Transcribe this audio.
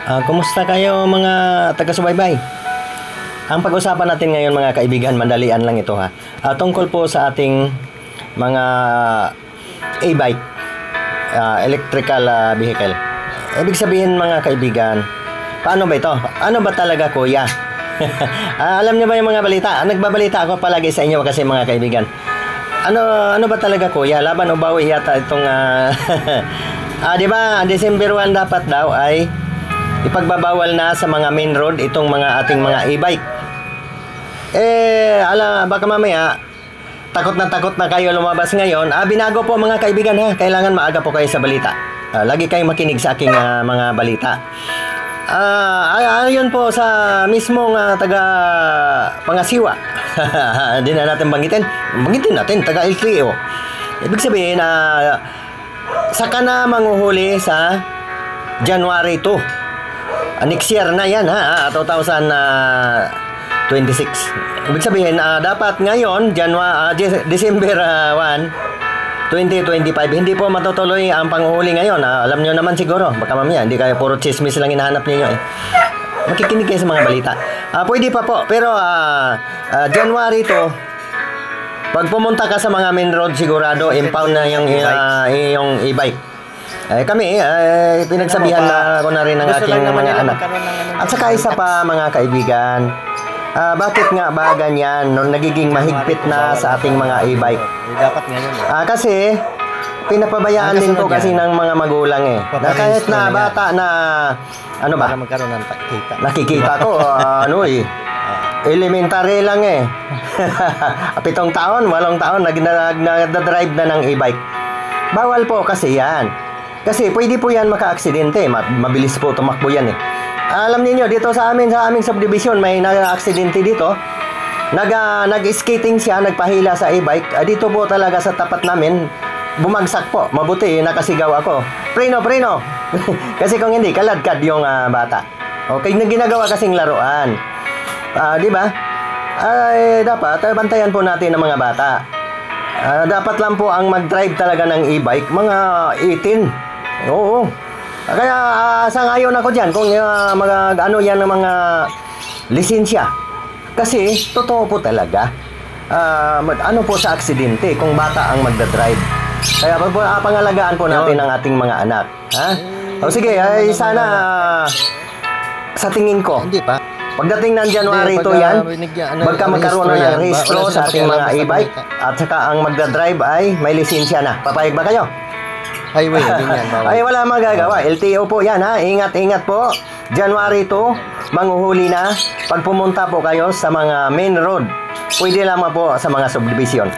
Kumusta kayo mga taga-subaybay? Ang pag-usapan natin ngayon mga kaibigan, mandalian lang ito ha. Tungkol po sa ating mga e-bike, electrical vehicle. Ibig sabihin mga kaibigan, paano ba ito? Ano ba talaga kuya? Alam niyo ba yung mga balita? Nagbabalita ako palagi sa inyo kasi mga kaibigan. Ano ba talaga kuya? Laban o bawi yata itong di ba, December 1 dapat daw ay ipagbabawal na sa mga main road itong mga ating mga e-bike. Baka mamaya takot na kayo lumabas ngayon. Binago po mga kaibigan ha. Kailangan maaga po kayo sa balita. Lagi kayong makinig sa aking mga balita. Ayon po sa mismong taga Pangasiwa. Hindi na natin banggitin natin, taga LTO. Ibig sabihin saka na manguhuli sa January 2. Next year na yan ha, 2026. Ibig sabihin dapat ngayon December 1, 2025 hindi po matutuloy ang panguhuli ngayon. Alam nyo naman siguro, baka mamaya hindi kayo puro chismis lang hinahanap niyo makikinig kayo sa mga balita. Pwede pa po, pero January 2, pag pumunta ka sa mga main road sigurado impound na yung e-bike. Kami, pinagsabihan na ako na rin ng aking mga anak. At saka isa pa mga kaibigan, bakit nga ba ganyan nung nagiging mahigpit na sa ating mga e-bike? Dapat ngayon. Kasi pinapabayaan din po kasi ng mga magulang na kahit na bata na Para magkaroon ng kita. Nakikita ko elementary lang 7 taon, 8 taon nagda-drive na ng e-bike. Bawal po kasi yan. Kasi pwede po yan maka-aksidente. Mabilis po tumakbo yan Alam niyo dito sa aming subdivision may nag-aksidente dito. Nag-skating siya, nagpahila sa e-bike. Dito po talaga sa tapat namin, bumagsak po. Mabuti, nakasigaw ako. Preno! Kasi kung hindi, kaladkad yung bata. Okay, ginagawa kasing laruan. Di ba? Dapat, bantayan po natin ang mga bata. Dapat lang po ang mag-drive talaga ng e-bike, mga 18. Oo. Kaya sangayon ako dyan kung yan ng mga lisensya. Kasi totoo po talaga. Po sa aksidente kung bata ang magdadrive. Kaya pangalagaan po natin ang ating mga anak. Sige, sana sa tingin ko. Hindi pa. Pagdating ng January 2 yan, magkaroon na ng rehistro sa ating mga e-bike at saka ang magdadrive ay may lisensya na. Papayag ba kayo? Highway, ganyan. Wala magagawa. LTO po yan ha. Ingat po. January 2, manguhuli na. Pag pumunta po kayo sa mga main road, pwede lamang po sa mga subdivision.